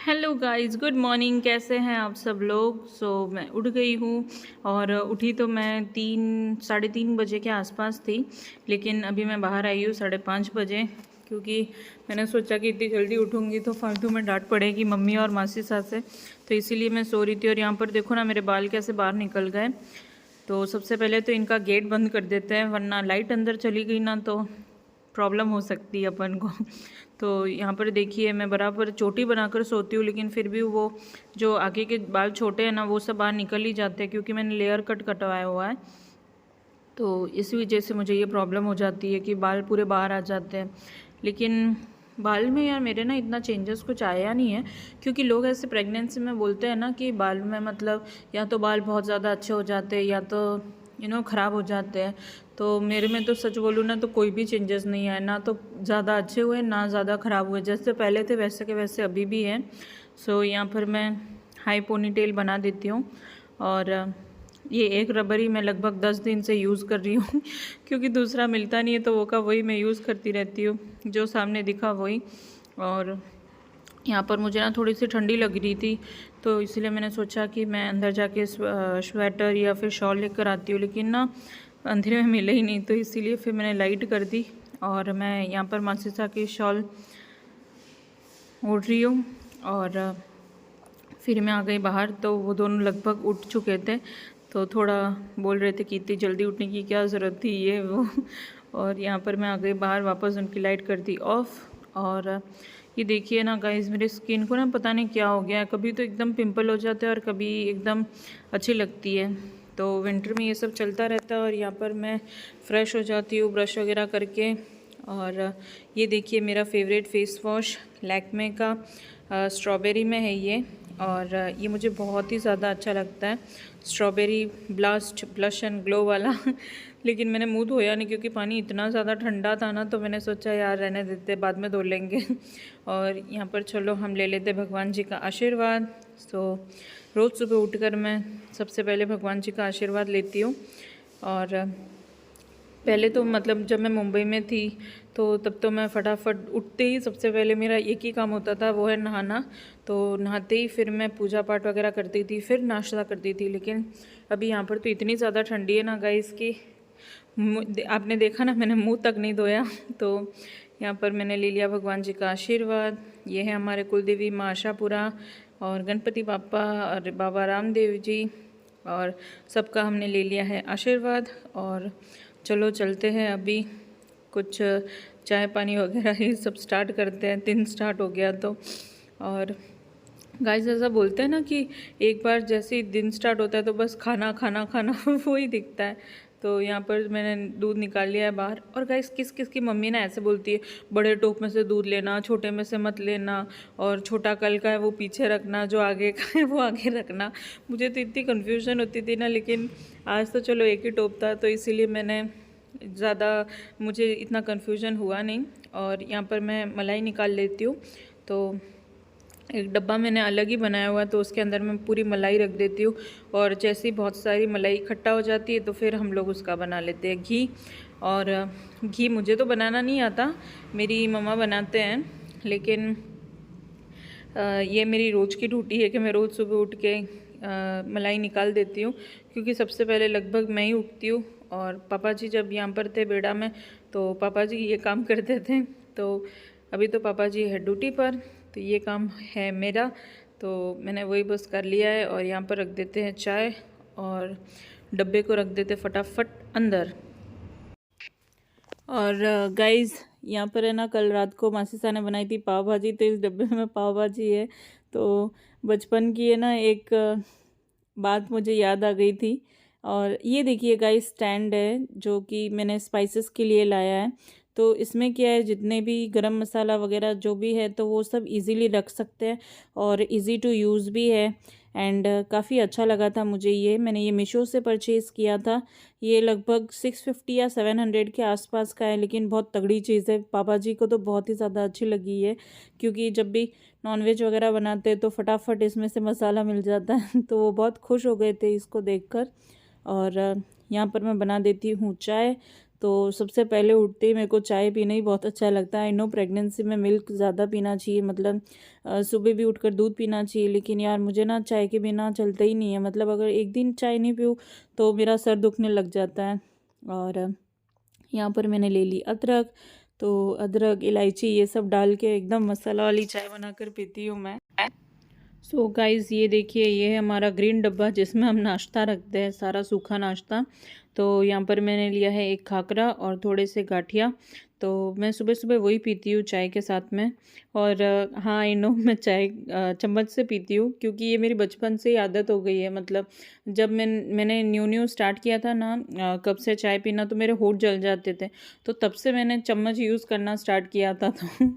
Hello guys, good morning. कैसे हैं आप सब लोग? मैं उठ गई हूँ और उठी तो मैं 3 साढ़े 3 बजे के आसपास थी। लेकिन अभी मैं बाहर आई हूँ 5:30 बजे, क्योंकि मैंने सोचा कि इतनी जल्दी उठूँगी तो फालतू में डांट पड़ेगी मम्मी और मासी सास से। तो इसीलिए मैं सो रही थी। और यहाँ पर देखो ना, मेरे बाल कैसे बाहर निकल गए। तो सबसे पहले तो इनका गेट बंद कर देते हैं, वरना लाइट अंदर चली गई ना तो प्रॉब्लम हो सकती है अपन को। तो यहाँ पर देखिए, मैं बराबर चोटी बनाकर सोती हूँ, लेकिन फिर भी वो जो आगे के बाल छोटे हैं ना, वो सब बाहर निकल ही जाते हैं, क्योंकि मैंने लेयर कट कटवाया हुआ है। तो इसी वजह से मुझे ये प्रॉब्लम हो जाती है कि बाल पूरे बाहर आ जाते हैं। लेकिन बाल में यार मेरे ना इतना चेंजेस कुछ आया नहीं है, क्योंकि लोग ऐसे प्रेगनेंसी में बोलते हैं ना कि बाल में मतलब या तो बाल बहुत ज़्यादा अच्छे हो जाते हैं या तो ख़राब हो जाते हैं। तो मेरे में तो सच बोलूँ ना तो कोई भी चेंजेस नहीं आए, ना तो ज़्यादा अच्छे हुए ना ज़्यादा ख़राब हुए। जैसे पहले थे वैसे के वैसे अभी भी हैं। यहाँ पर मैं हाई पोनी टेल बना देती हूँ। और ये एक रबर ही मैं लगभग 10 दिन से यूज़ कर रही हूँ क्योंकि दूसरा मिलता नहीं है, तो वो का वही मैं यूज़ करती रहती हूँ, जो सामने दिखा वही। और यहाँ पर मुझे ना थोड़ी सी ठंडी लग रही थी, तो इसलिए मैंने सोचा कि मैं अंदर जाके स्वेटर या फिर शॉल लेकर आती हूँ, लेकिन ना अंधेरे में मिले ही नहीं, तो इसीलिए फिर मैंने लाइट कर दी। और मैं यहाँ पर मासिसा की शॉल ओढ़ रही हूँ। और फिर मैं आ गई बाहर, तो वो दोनों लगभग उठ चुके थे, तो थोड़ा बोल रहे थे कि इतनी जल्दी उठने की क्या ज़रूरत थी, ये वो। और यहाँ पर मैं आ गई बाहर वापस, उनकी लाइट कर दी ऑफ। और ये देखिए ना गाइस, मेरी स्किन को ना पता नहीं क्या हो गया है, कभी तो एकदम पिंपल हो जाते हैं और कभी एकदम अच्छी लगती है। तो विंटर में ये सब चलता रहता है। और यहाँ पर मैं फ़्रेश हो जाती हूँ ब्रश वगैरह करके। और ये देखिए, मेरा फेवरेट फेस वॉश लैक्मे का स्ट्रॉबेरी में है ये। और ये मुझे बहुत ही ज़्यादा अच्छा लगता है, strawberry blast blush and glow वाला। लेकिन मैंने मुंह धोया नहीं, क्योंकि पानी इतना ज़्यादा ठंडा था ना, तो मैंने सोचा यार रहने देते, बाद में धो लेंगे। और यहाँ पर चलो हम ले लेते भगवान जी का आशीर्वाद। रोज़ सुबह उठकर मैं सबसे पहले भगवान जी का आशीर्वाद लेती हूँ। और पहले तो मतलब जब मैं मुंबई में थी, तो तब तो मैं फटाफट उठते ही सबसे पहले मेरा एक ही काम होता था, वो है नहाना। तो नहाते ही फिर मैं पूजा पाठ वगैरह करती थी, फिर नाश्ता करती थी। लेकिन अभी यहाँ पर तो इतनी ज़्यादा ठंडी है ना गाइस की आपने देखा ना, मैंने मुंह तक नहीं धोया। तो यहाँ पर मैंने ले लिया भगवान जी का आशीर्वाद। ये है हमारे कुलदेवी माँ आशापुरा और गणपति बापा और बाबा रामदेव जी, और सबका हमने ले लिया है आशीर्वाद। और चलो चलते हैं, अभी कुछ चाय पानी वगैरह ही सब स्टार्ट करते हैं, दिन स्टार्ट हो गया तो। और गाइस ऐसा बोलते हैं ना कि एक बार जैसे ही दिन स्टार्ट होता है तो बस खाना खाना खाना वो ही दिखता है। तो यहाँ पर मैंने दूध निकाल लिया है बाहर। और गाइस किस किस की मम्मी ना ऐसे बोलती है, बड़े टोप में से दूध लेना, छोटे में से मत लेना, और छोटा कल का है वो पीछे रखना, जो आगे का है वो आगे रखना। मुझे तो इतनी कन्फ्यूजन होती थी ना, लेकिन आज तो चलो एक ही टोप था, तो इसीलिए मैंने ज़्यादा मुझे इतना कन्फ्यूजन हुआ नहीं। और यहाँ पर मैं मलाई निकाल लेती हूँ। तो एक डब्बा मैंने अलग ही बनाया हुआ है, तो उसके अंदर मैं पूरी मलाई रख देती हूँ। और जैसे ही बहुत सारी मलाई इकट्ठा हो जाती है, तो फिर हम लोग उसका बना लेते हैं घी। और घी मुझे तो बनाना नहीं आता, मेरी मम्मा बनाते हैं। लेकिन ये मेरी रोज़ की ड्यूटी है कि मैं रोज़ सुबह उठ के मलाई निकाल देती हूँ, क्योंकि सबसे पहले लगभग मैं ही उठती हूँ। और पापा जी जब यहाँ पर थे बेड़ा में, तो पापा जी ये काम करते थे। तो अभी तो पापा जी है ड्यूटी पर, तो ये काम है मेरा। तो मैंने वही बस कर लिया है। और यहाँ पर रख देते हैं चाय, और डब्बे को रख देते फटाफट अंदर। और गाइस यहाँ पर है ना, कल रात को मासी ने बनाई थी पाव भाजी, तो इस डब्बे में पाव भाजी है। तो बचपन की है ना एक बात मुझे याद आ गई थी। और ये देखिए गाइस, स्टैंड है जो कि मैंने स्पाइसेस के लिए लाया है। तो इसमें क्या है, जितने भी गरम मसाला वगैरह जो भी है, तो वो सब इजीली रख सकते हैं और इजी टू यूज़ भी है। एंड काफ़ी अच्छा लगा था मुझे ये, मैंने ये मीशो से परचेज़ किया था। ये लगभग 650 या 700 के आसपास का है, लेकिन बहुत तगड़ी चीज़ है। पापा जी को तो बहुत ही ज़्यादा अच्छी लगी है, क्योंकि जब भी नॉनवेज वगैरह बनाते हैं तो फटाफट इसमें से मसाला मिल जाता है। तो वो बहुत खुश हो गए थे इसको देखकर। और यहाँ पर मैं बना देती हूँ चाय। तो सबसे पहले उठते ही मेरे को चाय पीना ही बहुत अच्छा लगता है। आई नो प्रेगनेंसी में मिल्क ज़्यादा पीना चाहिए, मतलब सुबह भी उठकर दूध पीना चाहिए, लेकिन यार मुझे ना चाय के बिना चलता ही नहीं है। मतलब अगर एक दिन चाय नहीं पीऊँ तो मेरा सर दुखने लग जाता है। और यहाँ पर मैंने ले ली अदरक, तो अदरक इलायची ये सब डाल के एकदम मसाला वाली चाय बनाकर पीती हूँ मैं। सो गाइस ये देखिए, ये है हमारा ग्रीन डब्बा जिसमें हम नाश्ता रखते हैं, सारा सूखा नाश्ता। तो यहाँ पर मैंने लिया है एक खाकरा और थोड़े से गाठिया। तो मैं सुबह सुबह वही पीती हूँ चाय के साथ में। और हाँ आई नो मैं चाय चम्मच से पीती हूँ, क्योंकि ये मेरी बचपन से ही आदत हो गई है। मतलब जब मैंने न्यू न्यू स्टार्ट किया था ना कब से चाय पीना, तो मेरे होंठ जल जाते थे। तो तब से मैंने चम्मच यूज़ करना स्टार्ट किया था। तो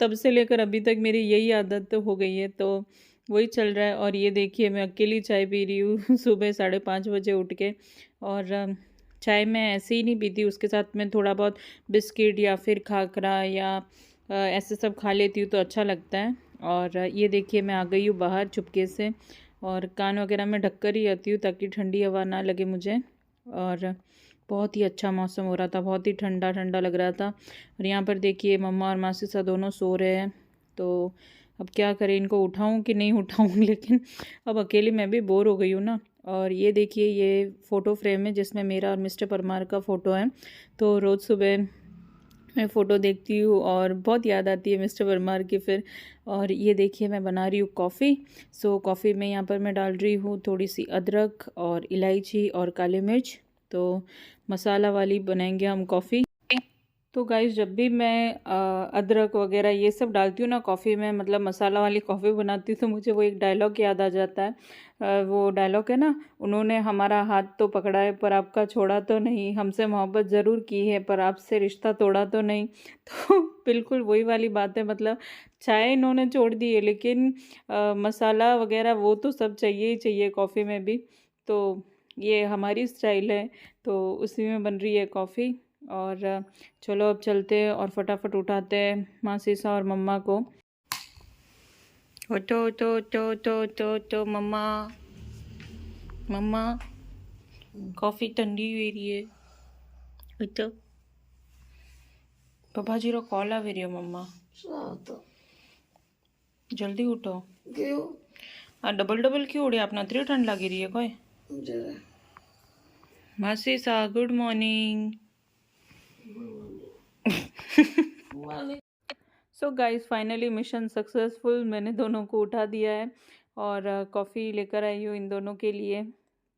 तब से लेकर अभी तक मेरी यही आदत तो हो गई है, तो वही चल रहा है। और ये देखिए मैं अकेली चाय पी रही हूँ सुबह 5:30 बजे उठ के। और चाय मैं ऐसे ही नहीं पीती, उसके साथ में थोड़ा बहुत बिस्किट या फिर खाकरा या ऐसे सब खा लेती हूँ तो अच्छा लगता है। और ये देखिए मैं आ गई हूँ बाहर चुपके से, और कान वगैरह में ढक कर ही आती हूँ ताकि ठंडी हवा ना लगे मुझे। और बहुत ही अच्छा मौसम हो रहा था, बहुत ही ठंडा ठंडा लग रहा था। और यहाँ पर देखिए मम्मा और मासी सा दोनों सो रहे हैं। तो अब क्या करें, इनको उठाऊं कि नहीं उठाऊं लेकिन अब अकेली मैं भी बोर हो गई हूँ ना। और ये देखिए ये फ़ोटो फ्रेम है जिसमें मेरा और मिस्टर परमार का फ़ोटो है। तो रोज़ सुबह मैं फ़ोटो देखती हूँ और बहुत याद आती है मिस्टर परमार की फिर। और ये देखिए मैं बना रही हूँ कॉफ़ी। सो कॉफ़ी में यहाँ पर मैं डाल रही हूँ थोड़ी सी अदरक और इलायची और काली मिर्च। तो मसाला वाली बनाएंगे हम कॉफ़ी। तो गाइस जब भी मैं अदरक वगैरह ये सब डालती हूँ ना कॉफ़ी में, मतलब मसाला वाली कॉफ़ी बनाती हूँ, तो मुझे वो एक डायलॉग याद आ जाता है। वो डायलॉग है ना, उन्होंने हमारा हाथ तो पकड़ा है पर आपका छोड़ा तो नहीं, हमसे मोहब्बत ज़रूर की है पर आपसे रिश्ता तोड़ा तो नहीं। तो बिल्कुल वही वाली बात है। मतलब चाय इन्होंने छोड़ दी है, लेकिन मसाला वगैरह वो तो सब चाहिए ही चाहिए कॉफ़ी में भी। तो ये हमारी स्टाइल है, तो उसी में बन रही है कॉफ़ी। और चलो अब चलते हैं और फटाफट उठाते हैं मासीसा और मम्मा को। तो मम्मा मम्मा कॉफ़ी ठंडी हुई रही है। तो पापा जी रो कॉल आ रही हो मम्मा, जल्दी उठो। क्यों डबल डबल क्यों उड़े, आपने इतनी ठंड लगी रही है कोई। मासीसा good morning. So guys finally mission successful, मैंने दोनों को उठा दिया है और कॉफ़ी लेकर आई हूँ इन दोनों के लिए।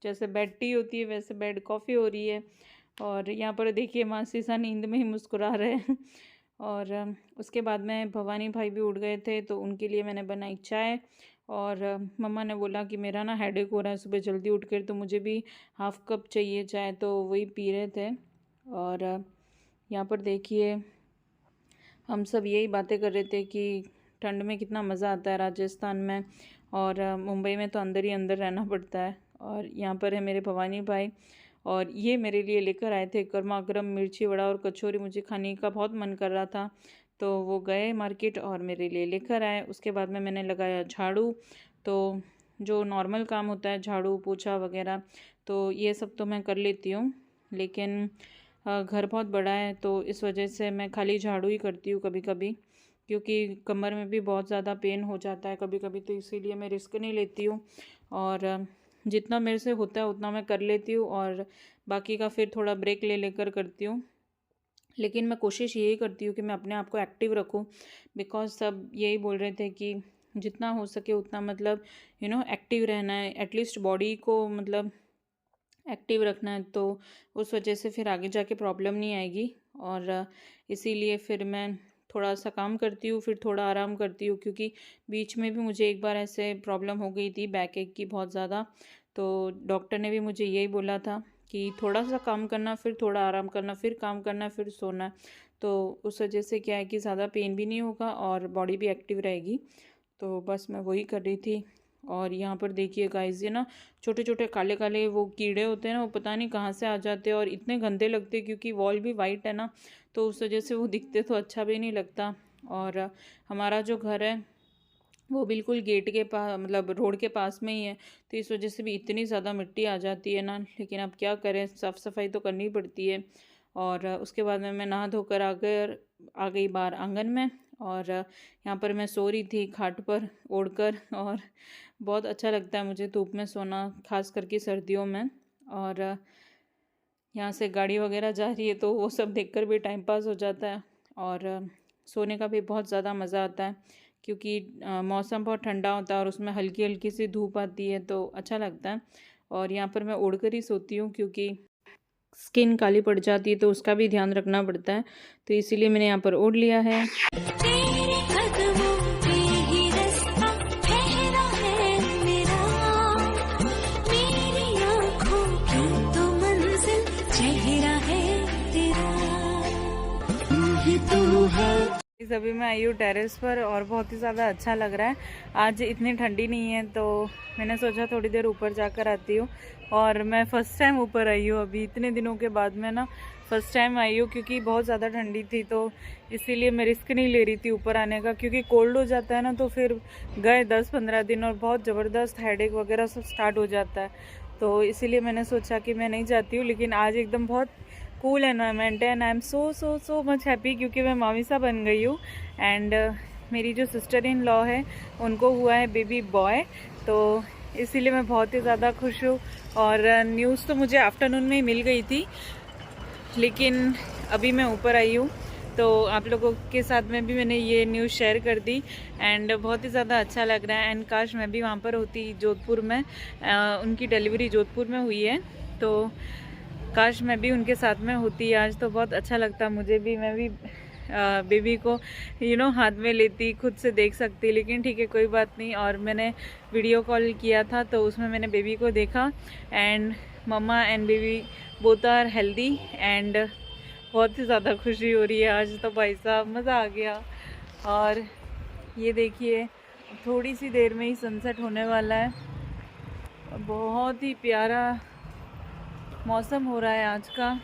जैसे बेड टी होती है वैसे बेड कॉफ़ी हो रही है। और यहाँ पर देखिए मासी सा नींद में ही मुस्कुरा रहे हैं। और उसके बाद में भवानी भाई भी उठ गए थे तो उनके लिए मैंने बनाई चाय। और मम्मा ने बोला कि मेरा ना हेडेक हो रहा है सुबह जल्दी उठकर, तो मुझे भी हाफ़ कप चाहिए चाय, तो वही पी रहे थे। और यहाँ पर देखिए हम सब यही बातें कर रहे थे कि ठंड में कितना मज़ा आता है राजस्थान में, और मुंबई में तो अंदर ही अंदर रहना पड़ता है। और यहाँ पर है मेरे भवानी भाई, और ये मेरे लिए लेकर आए थे गर्मा गर्म मिर्ची वड़ा और कचौरी। मुझे खाने का बहुत मन कर रहा था, तो वो गए मार्केट और मेरे लिए लेकर आए। उसके बाद में मैंने लगाया झाड़ू। तो जो नॉर्मल काम होता है झाड़ू पोछा वगैरह, तो ये सब तो मैं कर लेती हूँ, लेकिन घर बहुत बड़ा है तो इस वजह से मैं खाली झाड़ू ही करती हूँ कभी कभी, क्योंकि कमर में भी बहुत ज़्यादा पेन हो जाता है कभी कभी, तो इसीलिए मैं रिस्क नहीं लेती हूँ। और जितना मेरे से होता है उतना मैं कर लेती हूँ, और बाकी का फिर थोड़ा ब्रेक ले लेकर करती हूँ। लेकिन मैं कोशिश यही करती हूँ कि मैं अपने आप को एक्टिव रखूँ, बिकॉज सब यही बोल रहे थे कि जितना हो सके उतना मतलब एक्टिव रहना है, एटलीस्ट बॉडी को मतलब एक्टिव रखना है। तो उस वजह से फिर आगे जाके प्रॉब्लम नहीं आएगी। और इसीलिए फिर मैं थोड़ा सा काम करती हूँ फिर थोड़ा आराम करती हूँ, क्योंकि बीच में भी मुझे एक बार ऐसे प्रॉब्लम हो गई थी बैक एक की बहुत ज़्यादा। तो डॉक्टर ने भी मुझे यही बोला था कि थोड़ा सा काम करना फिर थोड़ा आराम करना फिर काम करना फिर सोना। तो उस वजह से क्या है कि ज़्यादा पेन भी नहीं होगा और बॉडी भी एक्टिव रहेगी। तो बस मैं वही कर रही थी। और यहाँ पर देखिए गाइस, ये ना छोटे छोटे काले काले वो कीड़े होते हैं ना, वो पता नहीं कहाँ से आ जाते हैं और इतने गंदे लगते हैं, क्योंकि वॉल भी वाइट है ना, तो उस वजह से वो दिखते तो अच्छा भी नहीं लगता। और हमारा जो घर है वो बिल्कुल गेट के पास मतलब रोड के पास में ही है, तो इस वजह से भी इतनी ज़्यादा मिट्टी आ जाती है ना, लेकिन अब क्या करें, साफ़ सफाई तो करनी पड़ती है। और उसके बाद में मैं नहा धोकर आ गई बाहर आंगन में। और यहाँ पर मैं सो रही थी खाट पर ओढ़कर, और बहुत अच्छा लगता है मुझे धूप में सोना, खास करके सर्दियों में। और यहाँ से गाड़ी वगैरह जा रही है तो वो सब देखकर भी टाइम पास हो जाता है, और सोने का भी बहुत ज़्यादा मज़ा आता है क्योंकि मौसम बहुत ठंडा होता है और उसमें हल्की हल्की सी धूप आती है तो अच्छा लगता है। और यहाँ पर मैं ओढ़ कर ही सोती हूँ क्योंकि स्किन काली पड़ जाती है तो उसका भी ध्यान रखना पड़ता है, तो इसीलिए मैंने यहाँ पर ओढ़ लिया है। अभी मैं आई हूँ टेरेस पर और बहुत ही ज़्यादा अच्छा लग रहा है। आज इतनी ठंडी नहीं है तो मैंने सोचा थोड़ी देर ऊपर जाकर आती हूँ। और मैं फ़र्स्ट टाइम ऊपर आई हूँ, अभी इतने दिनों के बाद मैं ना फ़र्स्ट टाइम आई हूँ क्योंकि बहुत ज़्यादा ठंडी थी, तो इसीलिए मैं रिस्क नहीं ले रही थी ऊपर आने का, क्योंकि कोल्ड हो जाता है ना तो फिर गए 10-15 दिन और बहुत ज़बरदस्त हेडेक वगैरह सब स्टार्ट हो जाता है, तो इसीलिए मैंने सोचा कि मैं नहीं जाती हूँ। लेकिन आज एकदम बहुत कूल एनवायरनमेंट है and I am so much happy क्योंकि मैं मामी सा बन गई हूँ। एंड मेरी जो सिस्टर इन लॉ है उनको हुआ है बेबी बॉय, तो इसीलिए मैं बहुत ही ज़्यादा खुश हूँ। और न्यूज़ तो मुझे आफ्टरनून में ही मिल गई थी, लेकिन अभी मैं ऊपर आई हूँ तो आप लोगों के साथ में भी मैंने ये न्यूज़ शेयर कर दी एंड बहुत ही ज़्यादा अच्छा लग रहा है। एंड काश मैं भी वहाँ पर होती जोधपुर में, उनकी डिलीवरी जोधपुर में हुई है, तो काश मैं भी उनके साथ में होती आज तो बहुत अच्छा लगता मुझे भी। मैं भी बेबी को हाथ में लेती, खुद से देख सकती, लेकिन ठीक है कोई बात नहीं। और मैंने वीडियो कॉल किया था तो उसमें मैंने बेबी को देखा and mamma and baby both are healthy and बहुत ही ज़्यादा खुशी हो रही है आज तो भाई साहब, मज़ा आ गया। और ये देखिए थोड़ी सी देर में ही सनसेट होने वाला है, बहुत ही प्यारा मौसम हो रहा है आज का,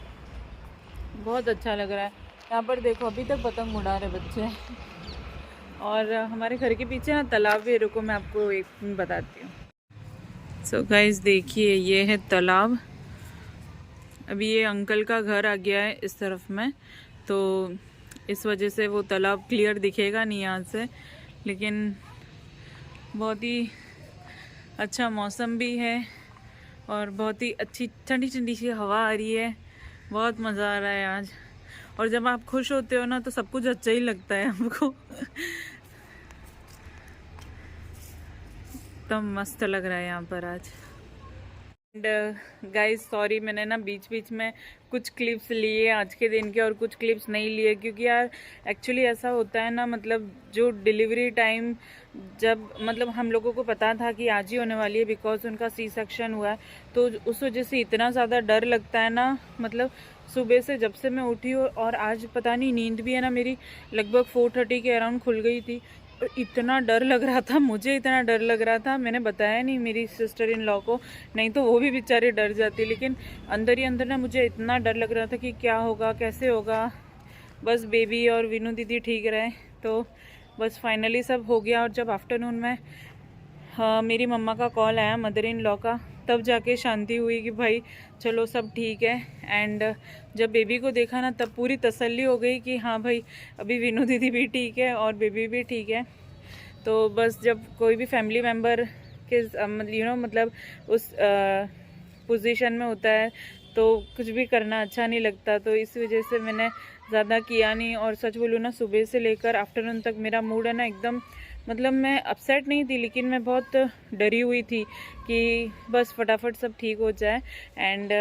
बहुत अच्छा लग रहा है। यहाँ पर देखो अभी तक पतंग उड़ा रहे बच्चे। और हमारे घर के पीछे ना तालाब है, रुको मैं आपको एक मिनट बताती हूँ। सो गाइस देखिए ये है तालाब। अभी ये अंकल का घर आ गया है इस तरफ में, तो इस वजह से वो तालाब क्लियर दिखेगा नहीं यहाँ से, लेकिन बहुत ही अच्छा मौसम भी है और बहुत ही अच्छी ठंडी ठंडी सी हवा आ रही है, बहुत मज़ा आ रहा है आज। और जब आप खुश होते हो ना तो सब कुछ अच्छा ही लगता है हमको। तो मस्त लग रहा है यहाँ पर आज। एंड गाइस सॉरी मैंने ना बीच बीच में कुछ क्लिप्स लिए आज के दिन के और कुछ क्लिप्स नहीं लिए, क्योंकि यार एक्चुअली ऐसा होता है ना, मतलब जो डिलीवरी टाइम जब मतलब हम लोगों को पता था कि आज ही होने वाली है बिकॉज उनका सी सेक्शन हुआ है, तो उस वजह से इतना ज़्यादा डर लगता है ना। मतलब सुबह से जब से मैं उठी हूँ और आज पता नहीं नींद भी है ना मेरी लगभग 4:30 के अराउंड खुल गई थी, इतना डर लग रहा था मुझे, इतना डर लग रहा था, मैंने बताया नहीं मेरी सिस्टर इन लॉ को, नहीं तो वो भी बेचारे डर जाती। लेकिन अंदर ही अंदर ना मुझे इतना डर लग रहा था कि क्या होगा कैसे होगा। बस बेबी और विनू दीदी ठीक रहे तो बस फाइनली सब हो गया। और जब आफ्टरनून में मेरी मम्मा का कॉल आया मदर इन लॉ का, तब जाके शांति हुई कि भाई चलो सब ठीक है। एंड जब बेबी को देखा ना तब पूरी तसल्ली हो गई कि हाँ भाई अभी विनू दीदी भी ठीक है और बेबी भी ठीक है। तो बस जब कोई भी फैमिली मेम्बर के मतलब उस पोजीशन में होता है तो कुछ भी करना अच्छा नहीं लगता, तो इस वजह से मैंने ज़्यादा किया नहीं। और सच बोलूँ ना सुबह से लेकर आफ्टरनून तक मेरा मूड है ना एकदम, मतलब मैं अपसेट नहीं थी लेकिन मैं बहुत डरी हुई थी कि बस फटाफट सब ठीक हो जाए एंड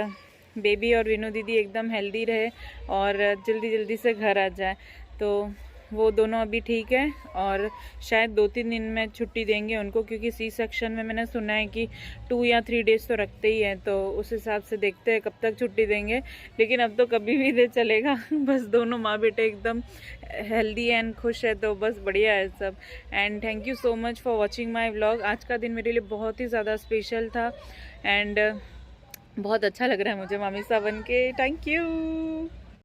बेबी और विनू दीदी एकदम हेल्दी रहे और जल्दी जल्दी से घर आ जाए। तो वो दोनों अभी ठीक है और शायद 2-3 दिन में छुट्टी देंगे उनको, क्योंकि सी सेक्शन में मैंने सुना है कि 2 या 3 डेज़ तो रखते ही हैं, तो उस हिसाब से देखते हैं कब तक छुट्टी देंगे। लेकिन अब तो कभी भी दे चलेगा। बस दोनों माँ बेटे एकदम हेल्दी एंड खुश है तो बस बढ़िया है सब। And thank you so much for watching my vlog. आज का दिन मेरे लिए बहुत ही ज़्यादा स्पेशल था एंड बहुत अच्छा लग रहा है मुझे मामी साहब बन के। Thank you.